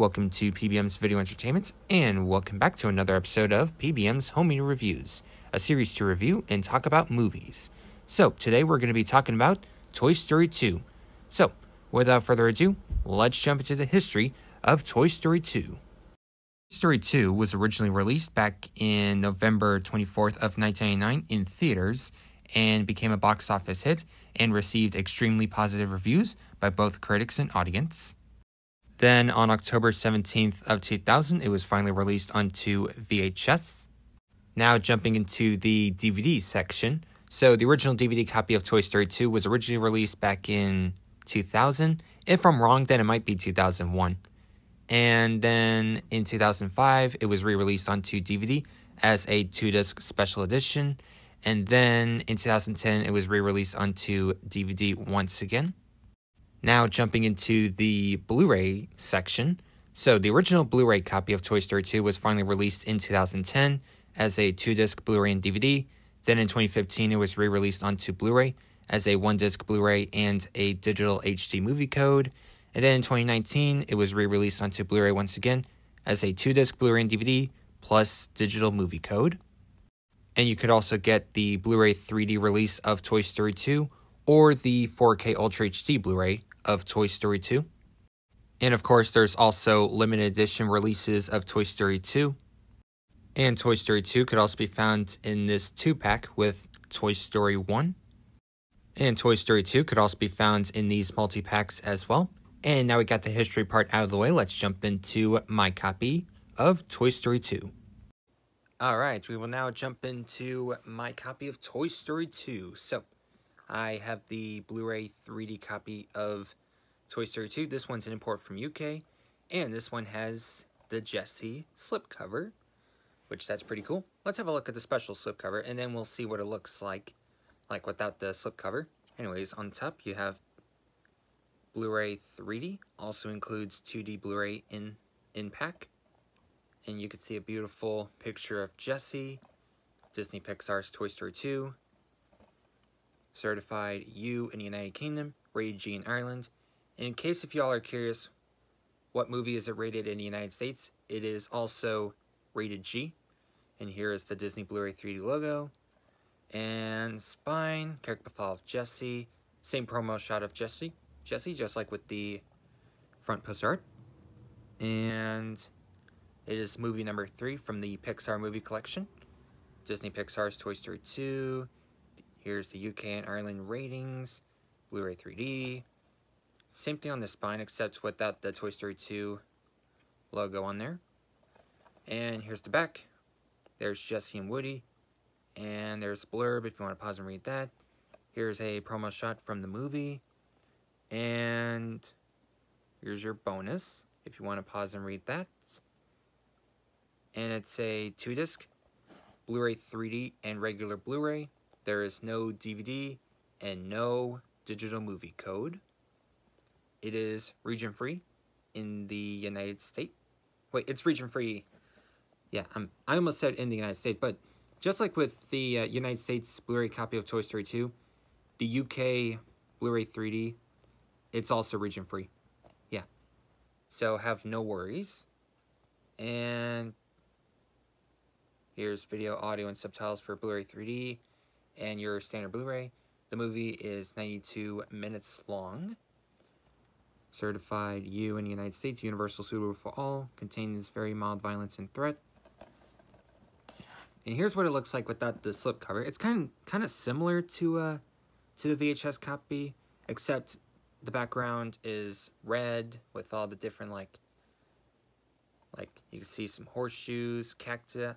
welcome to PBM's Video Entertainment, and welcome back to another episode of PBM's Home Media Reviews, a series to review and talk about movies. So, today we're going to be talking about Toy Story 2. So, without further ado, let's jump into the history of Toy Story 2. Toy Story 2 was originally released back in November 24th of 1999 in theaters, and became a box office hit, and received extremely positive reviews by both critics and audience. Then, on October 17th of 2000, it was finally released onto VHS. Now, jumping into the DVD section. So, the original DVD copy of Toy Story 2 was originally released back in 2000. If I'm wrong, then it might be 2001. And then, in 2005, it was re-released onto DVD as a 2-disc special edition. And then, in 2010, it was re-released onto DVD once again. Now, jumping into the Blu-ray section. So, the original Blu-ray copy of Toy Story 2 was finally released in 2010 as a 2-disc Blu-ray and DVD. Then in 2015, it was re-released onto Blu-ray as a 1-disc Blu-ray and a digital HD movie code. And then in 2019, it was re-released onto Blu-ray once again as a 2-disc Blu-ray and DVD plus digital movie code. And you could also get the Blu-ray 3D release of Toy Story 2 or the 4K Ultra HD Blu-ray of Toy Story 2. And of course, there's also limited edition releases of Toy Story 2. And Toy Story 2 could also be found in this 2-pack with Toy Story 1. And Toy Story 2 could also be found in these multi-packs as well. And now we got the history part out of the way, let's jump into my copy of Toy Story 2. Alright, we will now jump into my copy of Toy Story 2. So, I have the Blu-ray 3D copy of Toy Story 2. This one's an import from UK, and this one has the Jessie slipcover, which that's pretty cool. Let's have a look at the special slipcover, and then we'll see what it looks like without the slipcover. Anyways, on top you have Blu-ray 3D, also includes 2D Blu-ray in pack, and you can see a beautiful picture of Jessie, Disney Pixar's Toy Story 2. Certified U in the United Kingdom, rated G in Ireland. And in case if y'all are curious, what movie is it rated in the United States? It is also rated G. And here is the Disney Blu-ray 3D logo. And spine, character profile of Jessie. Same promo shot of Jessie, just like with the front poster art. And it is movie number 3 from the Pixar movie collection. Disney Pixar's Toy Story 2. Here's the UK and Ireland ratings, Blu-ray 3D. Same thing on the spine, except without the Toy Story 2 logo on there. And here's the back. There's Jessie and Woody. And there's a blurb if you want to pause and read that. Here's a promo shot from the movie. And here's your bonus if you want to pause and read that. And it's a 2-disc, Blu-ray 3D and regular Blu-ray. There is no DVD and no digital movie code. It is region-free in the United States. Wait, it's region-free. Yeah, I almost said in the United States, but just like with the United States Blu-ray copy of Toy Story 2, the UK Blu-ray 3D, it's also region-free. Yeah. So have no worries. And here's video, audio, and subtitles for Blu-ray 3D. And your standard Blu-ray. The movie is 92 minutes long. Certified U in the United States, universal, suitable for all. Contains very mild violence and threat. And here's what it looks like without the slipcover. It's kind of similar to the VHS copy, except the background is red with all the different like you can see some horseshoes, cacti,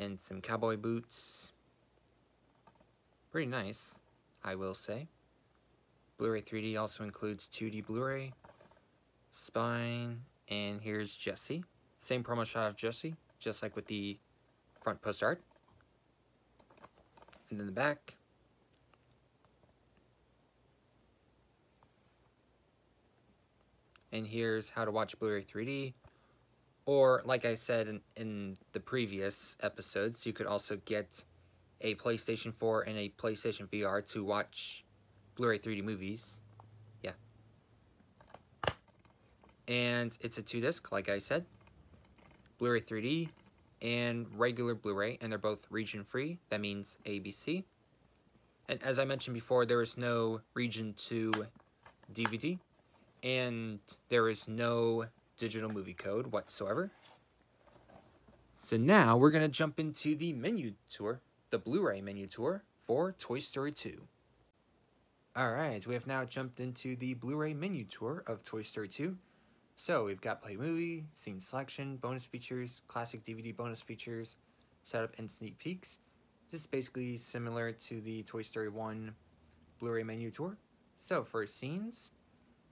and some cowboy boots. Pretty nice, I will say. Blu-ray 3D also includes 2D Blu-ray, spine, and here's Jessie. Same promo shot of Jessie, just like with the front post art. And then the back. And here's how to watch Blu-ray 3D. Or, like I said in the previous episodes, you could also get a PlayStation 4 and a PlayStation VR to watch Blu-ray 3D movies. Yeah. And it's a 2-disc, like I said, Blu-ray 3D and regular Blu-ray, and they're both region-free. That means ABC. And as I mentioned before, there is no region 2 DVD, and there is no digital movie code whatsoever. So now we're going to jump into the menu tour, the Blu-ray menu tour for Toy Story 2. Alright, we have now jumped into the Blu-ray menu tour of Toy Story 2. So we've got Play Movie, Scene Selection, Bonus Features, Classic DVD Bonus Features, Setup and Sneak Peeks. This is basically similar to the Toy Story 1 Blu-ray menu tour. So for scenes,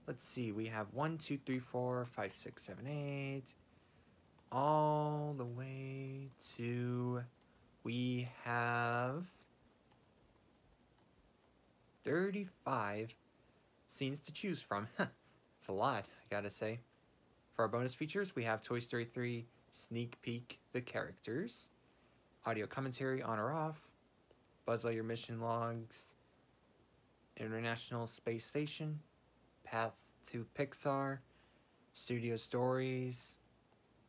let's see, we have 1, 2, 3, 4, 5, 6, 7, 8, all the way to, we have 35 scenes to choose from. It's a lot, I gotta say. For our bonus features, we have Toy Story 3 Sneak Peek the Characters, audio commentary on or off, Buzz Lightyear mission logs, International Space Station, Paths to Pixar, Studio Stories,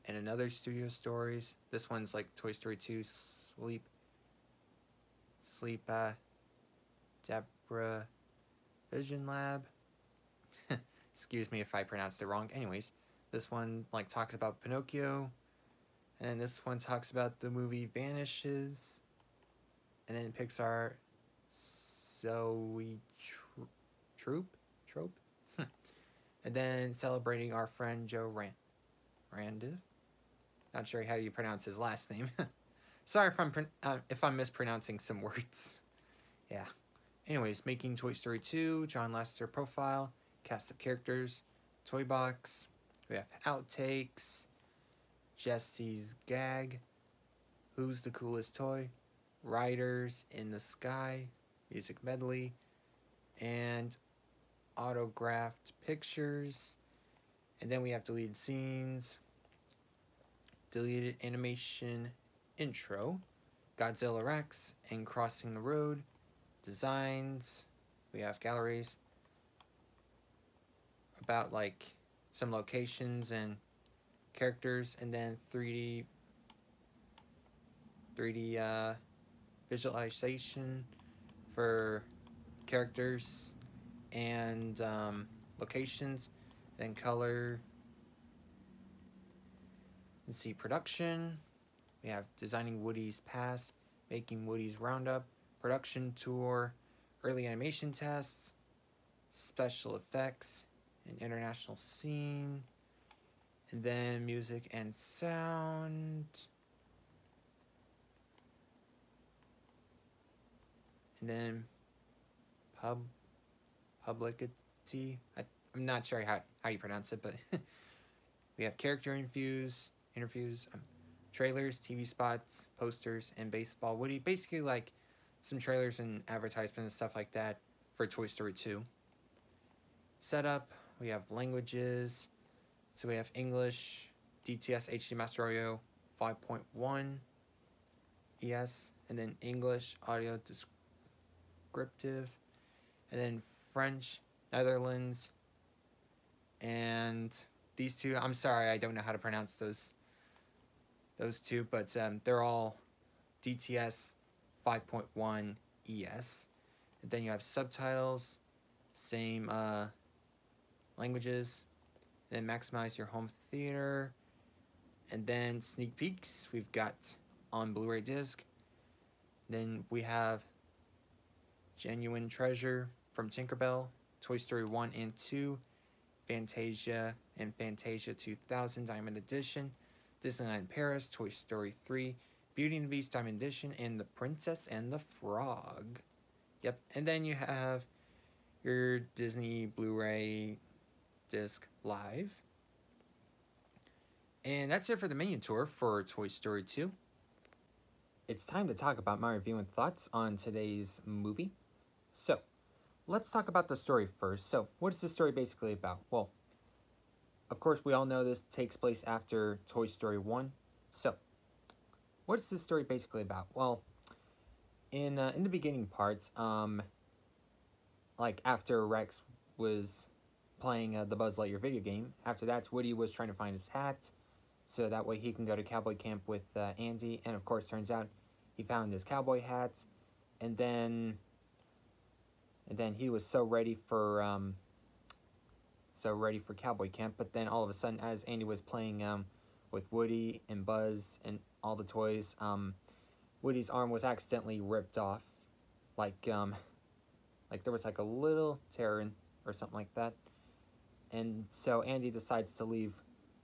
and another Studio Stories. This one's like Toy Story 2 Sleep Deborah Vision Lab. Excuse me if I pronounced it wrong. Anyways, this one like talks about Pinocchio, and this one talks about the movie Vanishes, and then Pixar Zoe Trope, and then celebrating our friend Joe Randiv. Not sure how you pronounce his last name. Sorry if I'm mispronouncing some words. Yeah. Anyways, making Toy Story 2, John Lasseter profile, cast of characters, toy box. We have outtakes, Jesse's gag, who's the coolest toy, Riders in the Sky, music medley, and autographed pictures. And then we have deleted scenes, deleted animation intro, Godzilla Rex, and Crossing the Road, designs. We have galleries about like some locations and characters, and then 3D visualization for characters and locations, then color. Let's see, production. We have designing Woody's past, making Woody's roundup, production tour, early animation tests, special effects, an international scene, and then music and sound, and then publicity. I'm not sure how you pronounce it, but we have character interviews, trailers, TV spots, posters, and baseball Woody. Basically like some trailers and advertisements and stuff like that for Toy Story 2. Setup, we have languages. So we have English, DTS HD Master Audio 5.1 ES, and then English audio descriptive, and then French, Netherlands, and these two, I'm sorry, I don't know how to pronounce those two, but they're all DTS 5.1 ES. And then you have subtitles, same languages, then maximize your home theater, and then sneak peeks we've got on Blu-ray disc. Then we have Genuine Treasure from Tinkerbell, Toy Story 1 and 2, Fantasia and Fantasia 2000 Diamond Edition, Disneyland Paris, Toy Story 3, Beauty and the Beast Diamond Edition, and The Princess and the Frog. Yep, and then you have your Disney Blu-ray disc live. And that's it for the menu tour for Toy Story 2. It's time to talk about my review and thoughts on today's movie. So, let's talk about the story first. So, what is the story basically about? Well, of course, we all know this takes place after Toy Story 1. So, what is this story basically about? Well, in the beginning parts, like after Rex was playing the Buzz Lightyear video game. After that, Woody was trying to find his hat, so that way he can go to cowboy camp with Andy. And of course, turns out he found his cowboy hat, and then he was so ready for cowboy camp. But then all of a sudden, as Andy was playing with Woody and Buzz and all the toys, Woody's arm was accidentally ripped off, like there was like a little tear or something like that. And so Andy decides to leave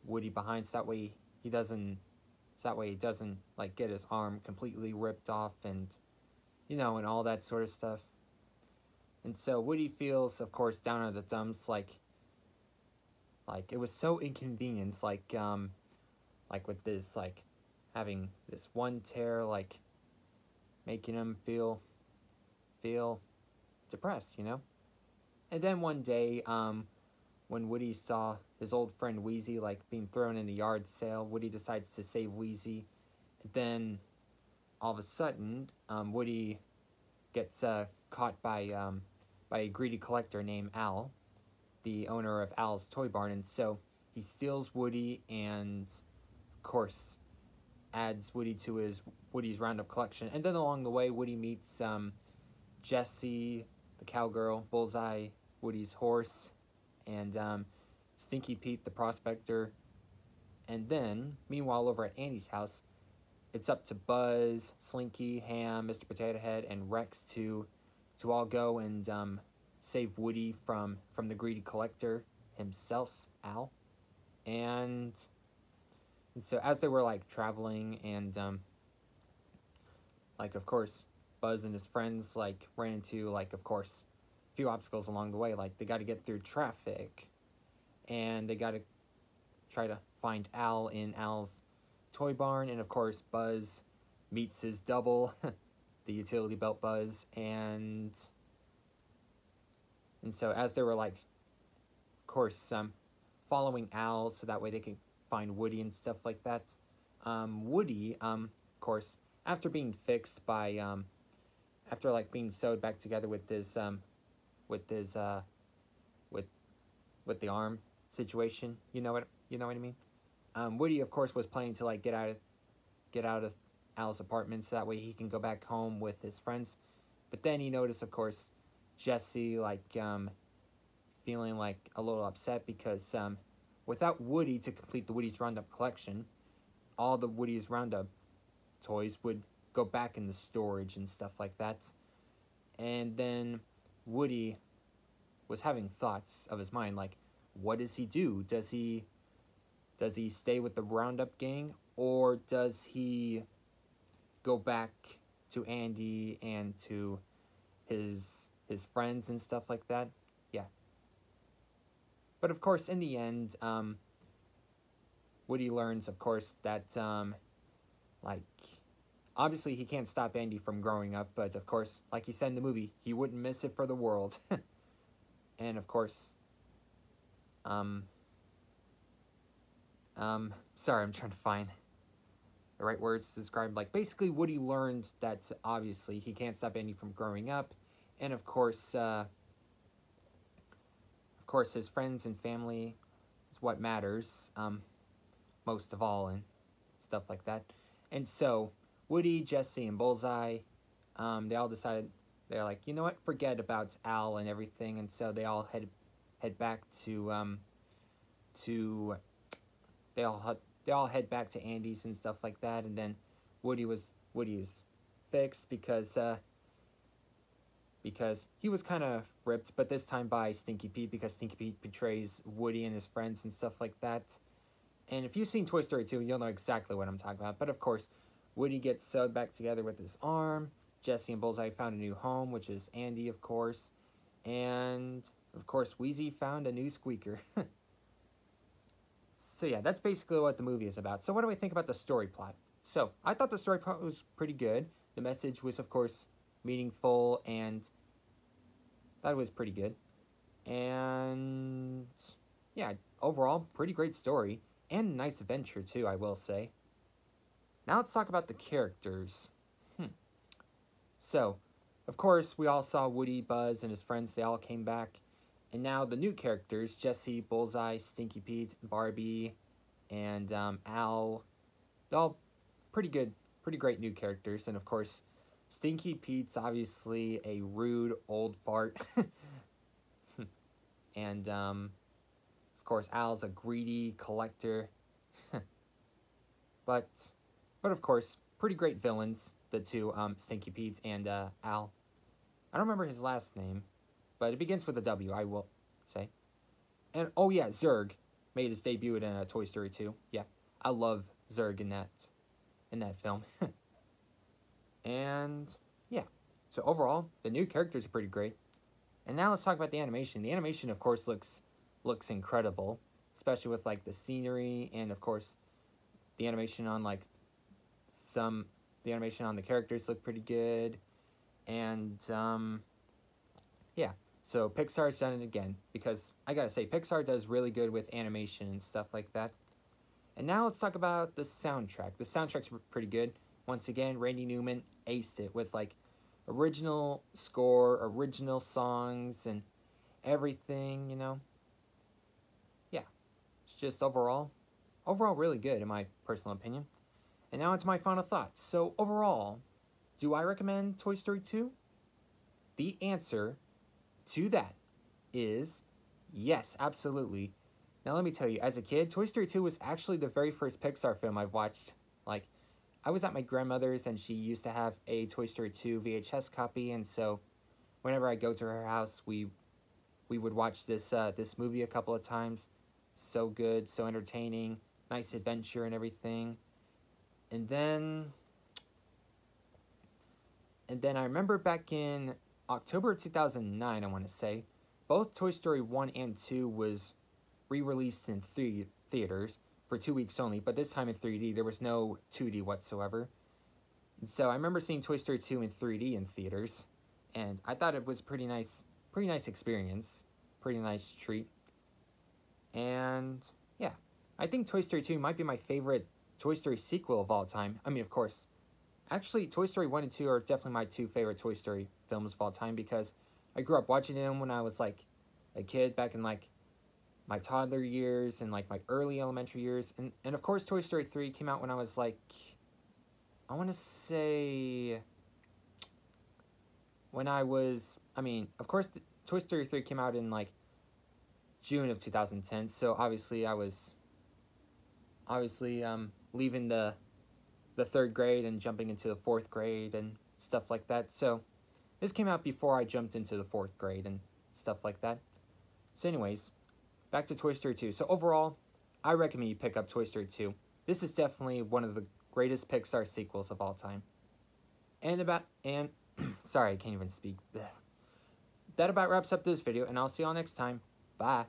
Woody behind, so that way he doesn't like get his arm completely ripped off, and and all that sort of stuff. And so Woody feels, of course, down in the dumps, like it was so inconvenient, like with this, like having this one tear, like making him feel depressed, And then one day, when Woody saw his old friend Wheezy, like, being thrown in a yard sale, Woody decides to save Wheezy. And then, all of a sudden, Woody gets caught by a greedy collector named Al, the owner of Al's Toy Barn. And so he steals Woody and, of course, adds Woody to Woody's Roundup collection. And then along the way, Woody meets Jessie, the cowgirl, Bullseye, Woody's horse, and Stinky Pete, the prospector. And then, meanwhile, over at Andy's house, it's up to Buzz, Slinky, Ham, Mr. Potato Head, and Rex to all go and save Woody from the greedy collector himself, Al. And so as they were, like, traveling, and like, of course, Buzz and his friends, like, ran into, like, of course, a few obstacles along the way. Like, they got to get through traffic, and they got to try to find Al in Al's toy barn. And, of course, Buzz meets his double, the utility belt Buzz, and so as they were, like, of course, following Al so that way they could find Woody and stuff like that, Woody, of course, after being fixed by, after, like, being sewed back together with with the arm situation, you know what I mean? Woody, of course, was planning to, like, get out of Al's apartment so that way he can go back home with his friends. But then he noticed, of course, Jessie, like, feeling, like, a little upset because, without Woody to complete the Woody's Roundup collection, all the Woody's Roundup toys would go back in the storage and stuff like that. And then Woody was having thoughts of his mind, like, what does he do? Does he stay with the Roundup gang, or does he go back to Andy and to his friends and stuff like that? Yeah. But of course, in the end, Woody learns, of course, that like, obviously he can't stop Andy from growing up, but of course, like he said in the movie, he wouldn't miss it for the world. And of course, sorry, I'm trying to find the right words to describe. Like, basically, Woody learned that obviously he can't stop Andy from growing up, and of course, his friends and family is what matters, most of all, and stuff like that. And so Woody, Jessie, and Bullseye, they all decided, they're like, you know what, forget about Al and everything. And so they all head back to they all head back to Andy's and stuff like that. And then Woody is fixed because he was kind of ripped, but this time by Stinky Pete, because Stinky Pete betrays Woody and his friends and stuff like that. And if you've seen Toy Story 2, you'll know exactly what I'm talking about. But of course, Woody gets sewed back together with his arm. Jessie and Bullseye found a new home, which is Andy, of course. And, of course, Wheezy found a new squeaker. So yeah, that's basically what the movie is about. So what do I think about the story plot? So, I thought the story plot was pretty good. The message was, of course, meaningful, and that was pretty good. And yeah, overall, pretty great story. And a nice adventure, too, I will say. Now let's talk about the characters. So, of course, we all saw Woody, Buzz, and his friends. They all came back. And now the new characters, Jesse, Bullseye, Stinky Pete, Barbie, and Al, they're all pretty good, pretty great new characters. And of course, Stinky Pete's obviously a rude old fart. And of course, Al's a greedy collector. but of course, pretty great villains, the two, Stinky Pete and Al. I don't remember his last name, but it begins with a W, I will say. And oh yeah, Zurg made his debut in Toy Story 2. Yeah, I love Zurg in that film. And yeah, so overall, the new characters are pretty great. And now let's talk about the animation. The animation, of course, looks incredible, especially with like the scenery and of course the animation on the animation on the characters look pretty good. And yeah, so Pixar's done it again, because I gotta say, Pixar does really good with animation and stuff like that. And now let's talk about the soundtrack. The soundtrack's pretty good. Once again, Randy Newman aced it with like original score, original songs, and everything, you know. Yeah, it's just overall really good in my personal opinion. And now it's my final thoughts. So overall, do I recommend Toy Story 2? The answer to that is yes, absolutely. Now let me tell you, as a kid, Toy Story 2 was actually the very first Pixar film I've watched. Like, I was at my grandmother's and she used to have a Toy Story 2 VHS copy, and so whenever I go to her house, we would watch this movie a couple of times. So good, so entertaining, nice adventure and everything. And then I remember back in October 2009, I want to say, both Toy Story 1 and 2 was re-released in theaters for 2 weeks only, but this time in 3D. There was no 2D whatsoever. And so I remember seeing Toy Story 2 in 3D in theaters, and I thought it was pretty nice experience, pretty nice treat. And yeah, I think Toy Story 2 might be my favorite Toy Story sequel of all time. I mean, of course, actually, Toy Story 1 and 2 are definitely my two favorite Toy Story films of all time, because I grew up watching them when I was like a kid, back in like my toddler years and like my early elementary years. And of course, Toy Story 3 came out when I was like, I want to say, when I was, I mean, of course, Toy Story 3 came out in like June of 2010, so obviously I was leaving the third grade and jumping into the fourth grade and stuff like that. So this came out before I jumped into the fourth grade and stuff like that. So anyways, back to Toy Story 2. So overall, I recommend you pick up Toy Story 2. This is definitely one of the greatest Pixar sequels of all time. Sorry, I can't even speak. That about wraps up this video, and I'll see y'all next time. Bye.